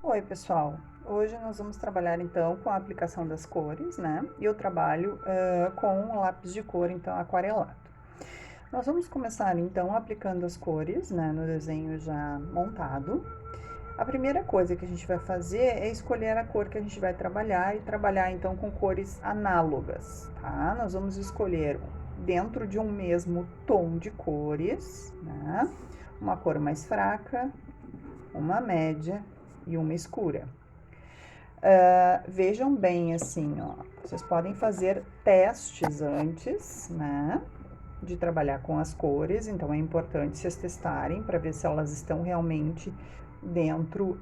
Oi, pessoal! Hoje nós vamos trabalhar então com a aplicação das cores, né? E eu trabalho com um lápis de cor, então aquarelado. Nós vamos começar então aplicando as cores, né, no desenho já montado. A primeira coisa que a gente vai fazer é escolher a cor que a gente vai trabalhar e trabalhar então com cores análogas, tá? Nós vamos escolher dentro de um mesmo tom de cores, né? Uma cor mais fraca, uma média e uma escura. Vejam bem assim, ó, vocês podem fazer testes antes, né, de trabalhar com as cores, então é importante vocês testarem para ver se elas estão realmente dentro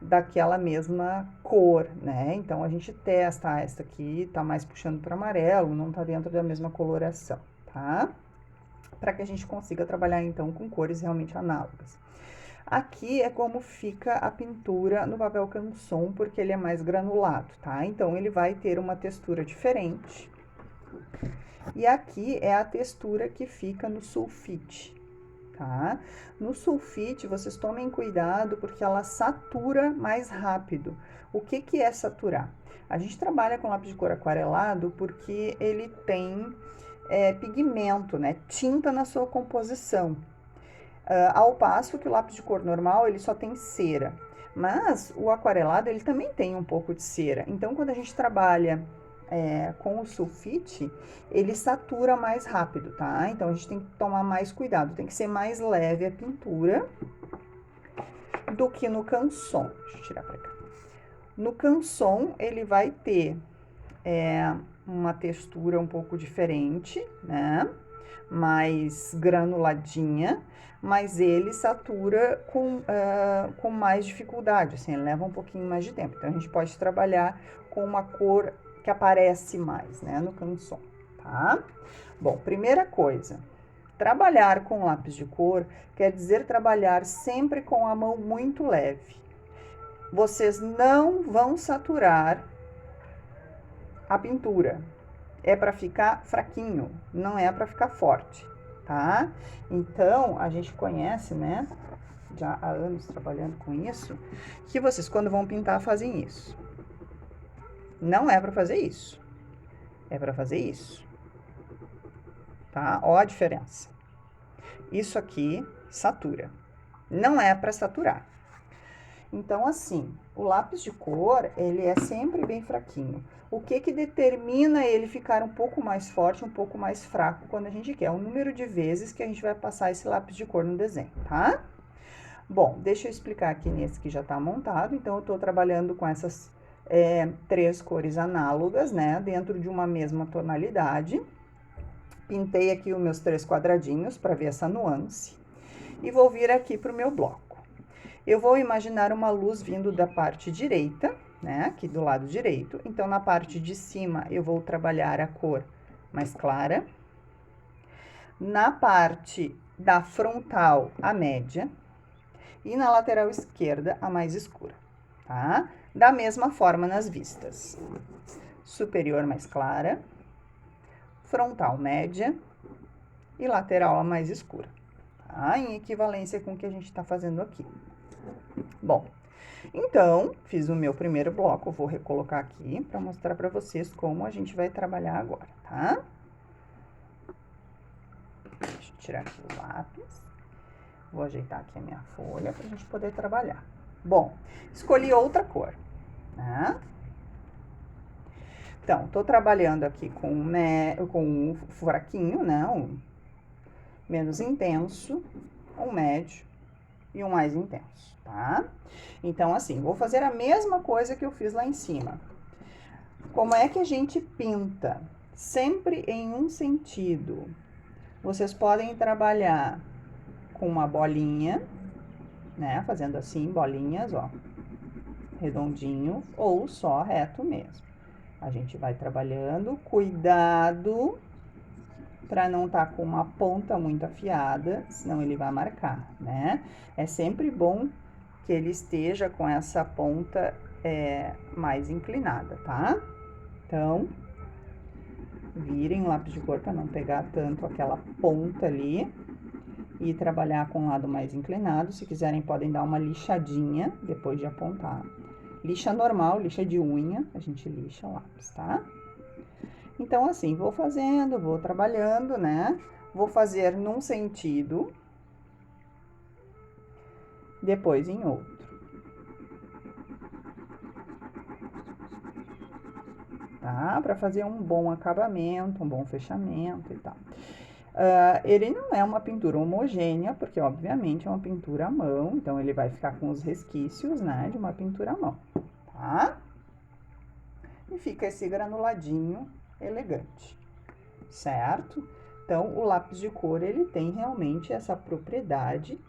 daquela mesma cor, né? Então a gente testa, esta aqui tá mais puxando para amarelo, não tá dentro da mesma coloração, tá? Para que a gente consiga trabalhar então com cores realmente análogas. Aqui é como fica a pintura no papel canson, porque ele é mais granulado, tá? Então, ele vai ter uma textura diferente. E aqui é a textura que fica no sulfite, tá? No sulfite, vocês tomem cuidado, porque ela satura mais rápido. O que que é saturar? A gente trabalha com lápis de cor aquarelado porque ele tem pigmento, né? Tinta na sua composição. Ao passo que o lápis de cor normal, ele só tem cera. Mas o aquarelado, ele também tem um pouco de cera. Então, quando a gente trabalha com o sulfite, ele satura mais rápido, tá? Então, a gente tem que tomar mais cuidado. Tem que ser mais leve a pintura do que no canson. Deixa eu tirar pra cá. No canson, ele vai ter uma textura um pouco diferente, né? Mais granuladinha, mas ele satura com mais dificuldade, assim, ele leva um pouquinho mais de tempo. Então, a gente pode trabalhar com uma cor que aparece mais, né, no canson, tá? Bom, primeira coisa, trabalhar com lápis de cor quer dizer trabalhar sempre com a mão muito leve. Vocês não vão saturar a pintura. É para ficar fraquinho, não é para ficar forte, tá? Então, a gente conhece, né, já há anos trabalhando com isso, que vocês quando vão pintar fazem isso. Não é para fazer isso, é para fazer isso, tá? Ó a diferença. Isso aqui satura, não é para saturar. Então, assim, o lápis de cor, ele é sempre bem fraquinho. O que que determina ele ficar um pouco mais forte, um pouco mais fraco quando a gente quer? O número de vezes que a gente vai passar esse lápis de cor no desenho, tá? Bom, deixa eu explicar aqui nesse que já tá montado. Então, eu tô trabalhando com essas três cores análogas, né? Dentro de uma mesma tonalidade. Pintei aqui os meus 3 quadradinhos para ver essa nuance. E vou vir aqui pro meu bloco. Eu vou imaginar uma luz vindo da parte direita, né, aqui do lado direito. Então, na parte de cima, eu vou trabalhar a cor mais clara. Na parte da frontal, a média. E na lateral esquerda, a mais escura, tá? Da mesma forma nas vistas. Superior mais clara, frontal média e lateral a mais escura, tá? Em equivalência com o que a gente tá fazendo aqui. Bom, então, fiz o meu primeiro bloco, vou recolocar aqui para mostrar para vocês como a gente vai trabalhar agora, tá? Deixa eu tirar aqui o lápis. Vou ajeitar aqui a minha folha para a gente poder trabalhar. Bom, escolhi outra cor, né? Então, tô trabalhando aqui com um fraquinho, né? Um menos intenso, um médio e um mais intenso, tá? Então, assim, vou fazer a mesma coisa que eu fiz lá em cima. Como é que a gente pinta? Sempre em um sentido. Vocês podem trabalhar com uma bolinha, né? Fazendo assim, bolinhas, ó, redondinho, ou só reto mesmo. A gente vai trabalhando, cuidado para não estar com uma ponta muito afiada, senão ele vai marcar, né? É sempre bom que ele esteja com essa ponta mais inclinada, tá? Então, virem o lápis de cor para não pegar tanto aquela ponta ali e trabalhar com o lado mais inclinado. Se quiserem, podem dar uma lixadinha depois de apontar. Lixa normal, lixa de unha, a gente lixa o lápis, tá? Então, assim, vou fazendo, vou trabalhando, né? Vou fazer num sentido, depois em outro. Tá? Para fazer um bom acabamento, um bom fechamento e tal. Ele não é uma pintura homogênea, porque obviamente é uma pintura à mão, então ele vai ficar com os resquícios, né, de uma pintura à mão, tá? E fica esse granuladinho elegante, certo? Então, o lápis de cor, ele tem realmente essa propriedade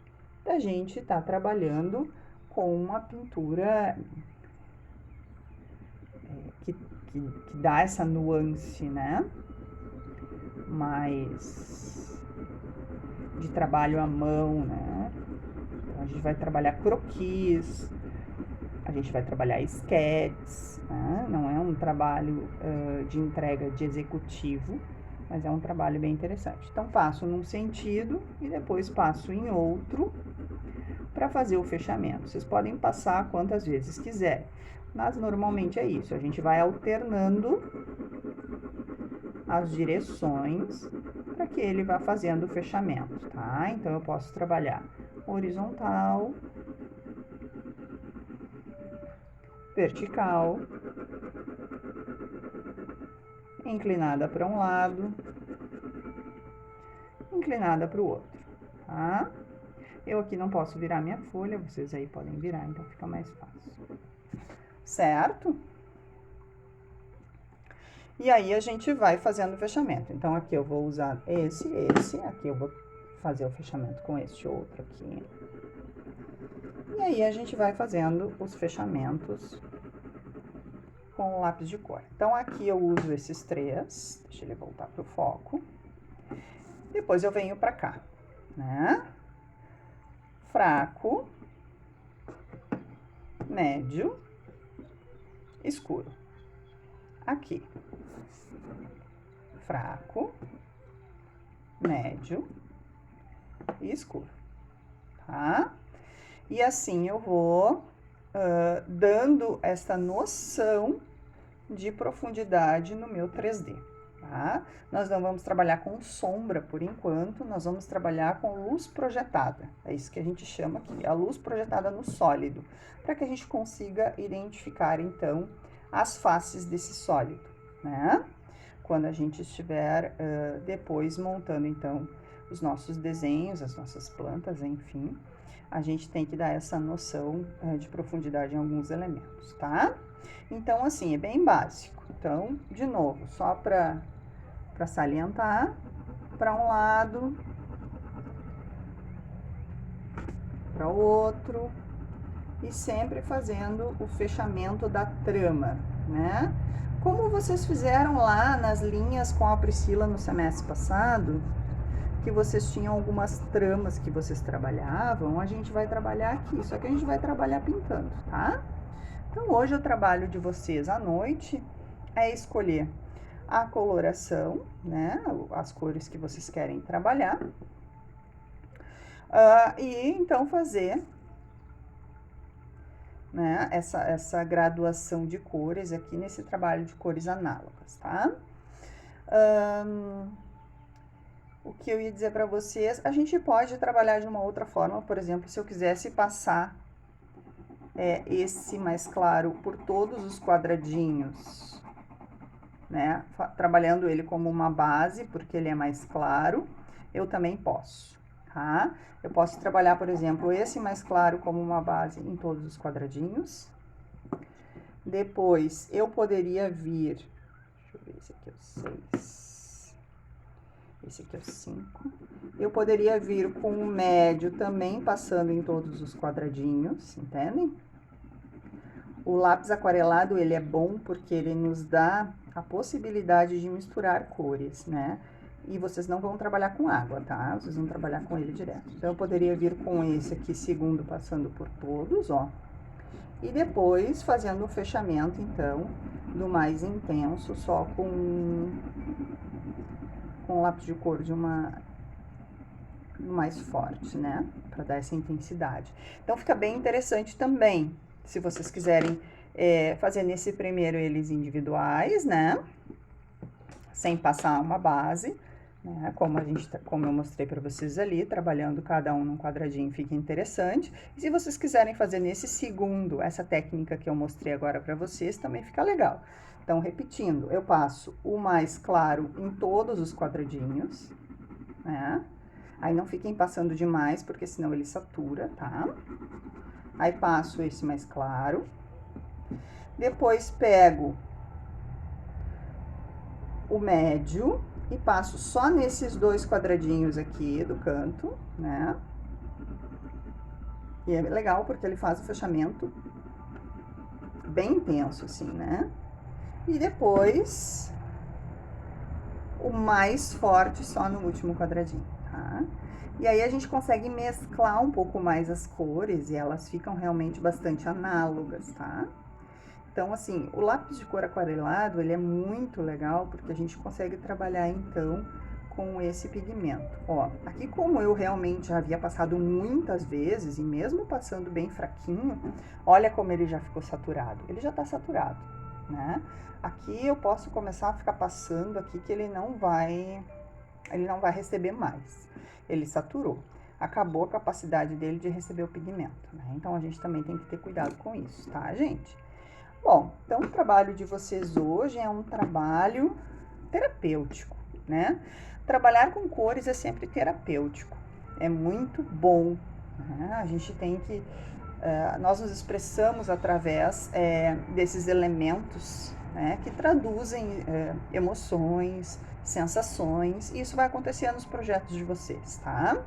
da gente estar trabalhando com uma pintura que dá essa nuance, né? Mais de trabalho à mão, né? Então, a gente vai trabalhar croquis, a gente vai trabalhar esquetes, né? Não é um trabalho de entrega de executivo, mas é um trabalho bem interessante. Então, passo num sentido e depois passo em outro para fazer o fechamento. Vocês podem passar quantas vezes quiserem, mas normalmente é isso, a gente vai alternando as direções para que ele vá fazendo o fechamento, tá? Então, eu posso trabalhar horizontal, vertical, inclinada para um lado, inclinada para o outro, tá? Eu aqui não posso virar minha folha, vocês aí podem virar, então fica mais fácil. Certo? E aí, a gente vai fazendo o fechamento. Então, aqui eu vou usar esse, aqui eu vou fazer o fechamento com este outro aqui. E aí, a gente vai fazendo os fechamentos com o lápis de cor. Então, aqui eu uso esses três, deixa ele voltar pro foco. Depois eu venho pra cá, né? Fraco, médio, escuro. Aqui. Fraco, médio e escuro, tá? E assim eu vou dando essa noção de profundidade no meu 3D, tá? Nós não vamos trabalhar com sombra por enquanto, nós vamos trabalhar com luz projetada. É isso que a gente chama aqui, a luz projetada no sólido, para que a gente consiga identificar, então, as faces desse sólido, né? Quando a gente estiver depois montando, então, os nossos desenhos, as nossas plantas, enfim, a gente tem que dar essa noção de profundidade em alguns elementos, tá? Então, assim, é bem básico. Então, de novo, só para salientar, para um lado, para o outro, e sempre fazendo o fechamento da trama, né? Como vocês fizeram lá nas linhas com a Priscila no semestre passado, que vocês tinham algumas tramas que vocês trabalhavam, a gente vai trabalhar aqui, só que a gente vai trabalhar pintando, tá? Então, hoje o trabalho de vocês à noite é escolher a coloração, né? As cores que vocês querem trabalhar. E então fazer, né, essa graduação de cores aqui nesse trabalho de cores análogas, tá? O que eu ia dizer para vocês, a gente pode trabalhar de uma outra forma, por exemplo, se eu quisesse passar esse mais claro por todos os quadradinhos, né, trabalhando ele como uma base, porque ele é mais claro, eu também posso, tá? Eu posso trabalhar, por exemplo, esse mais claro como uma base em todos os quadradinhos. Depois, eu poderia vir, deixa eu ver, esse aqui é o 6, esse aqui é o 5. Eu poderia vir com o médio também passando em todos os quadradinhos, entendem? O lápis aquarelado, ele é bom porque ele nos dá a possibilidade de misturar cores, né? E vocês não vão trabalhar com água, tá? Vocês vão trabalhar com ele direto. Então, eu poderia vir com esse aqui, segundo, passando por todos, ó. E depois, fazendo o fechamento, então, do mais intenso, só com lápis de cor de uma no mais forte, né? Para dar essa intensidade. Então, fica bem interessante também, se vocês quiserem fazer nesse primeiro eles individuais, né? Sem passar uma base, né? Como eu mostrei para vocês ali, trabalhando cada um num quadradinho, fica interessante. E se vocês quiserem fazer nesse segundo, essa técnica que eu mostrei agora para vocês, também fica legal. Então, repetindo, eu passo o mais claro em todos os quadradinhos, né? Aí não fiquem passando demais, porque senão ele satura, tá? Aí passo esse mais claro. Depois pego o médio e passo só nesses dois quadradinhos aqui do canto, né? E é legal porque ele faz o fechamento bem intenso, assim, né? E depois o mais forte só no último quadradinho, tá? E aí a gente consegue mesclar um pouco mais as cores e elas ficam realmente bastante análogas, tá? Então, assim, o lápis de cor aquarelado, ele é muito legal porque a gente consegue trabalhar, então, com esse pigmento. Ó, aqui como eu realmente já havia passado muitas vezes, e mesmo passando bem fraquinho, olha como ele já ficou saturado. Ele já tá saturado, né? Aqui eu posso começar a ficar passando aqui que ele não vai receber mais. Ele saturou. Acabou a capacidade dele de receber o pigmento, né? Então, a gente também tem que ter cuidado com isso, tá, gente? Bom, então o trabalho de vocês hoje é um trabalho terapêutico, né? Trabalhar com cores é sempre terapêutico, é muito bom, né? A gente tem que, nós nos expressamos através desses elementos, né, que traduzem emoções, sensações, e isso vai acontecer nos projetos de vocês, tá?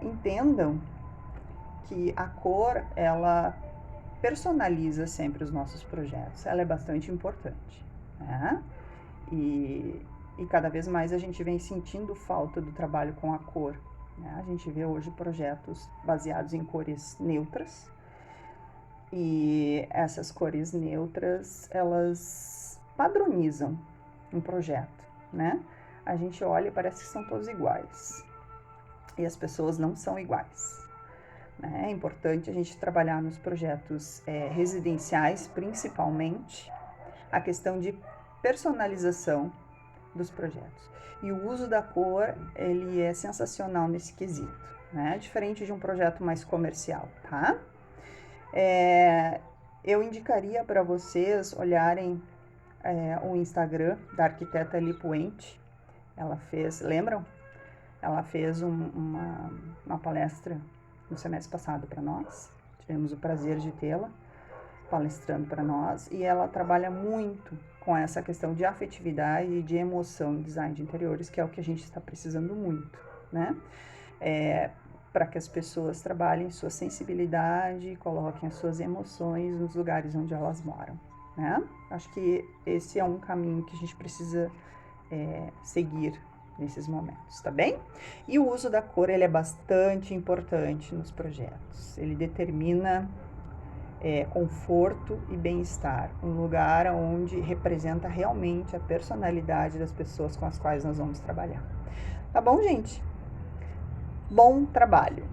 Entendam que a cor, ela personaliza sempre os nossos projetos, ela é bastante importante, né? E cada vez mais a gente vem sentindo falta do trabalho com a cor, né? A gente vê hoje projetos baseados em cores neutras, e essas cores neutras, elas padronizam um projeto, né? A gente olha e parece que são todos iguais, e as pessoas não são iguais. É importante a gente trabalhar nos projetos residenciais, principalmente, a questão de personalização dos projetos. E o uso da cor, ele é sensacional nesse quesito, né? Diferente de um projeto mais comercial, tá? Eu indicaria para vocês olharem o Instagram da arquiteta Lipuente. Ela fez, lembram? Ela fez uma palestra no semestre passado para nós, tivemos o prazer de tê-la palestrando para nós, e ela trabalha muito com essa questão de afetividade e de emoção no design de interiores, que é o que a gente está precisando muito, né? Para que as pessoas trabalhem sua sensibilidade, coloquem as suas emoções nos lugares onde elas moram, né? Acho que esse é um caminho que a gente precisa seguir nesses momentos, tá bem? E o uso da cor, ele é bastante importante nos projetos. Ele determina conforto e bem-estar, um lugar onde representa realmente a personalidade das pessoas com as quais nós vamos trabalhar. Tá bom, gente? Bom trabalho!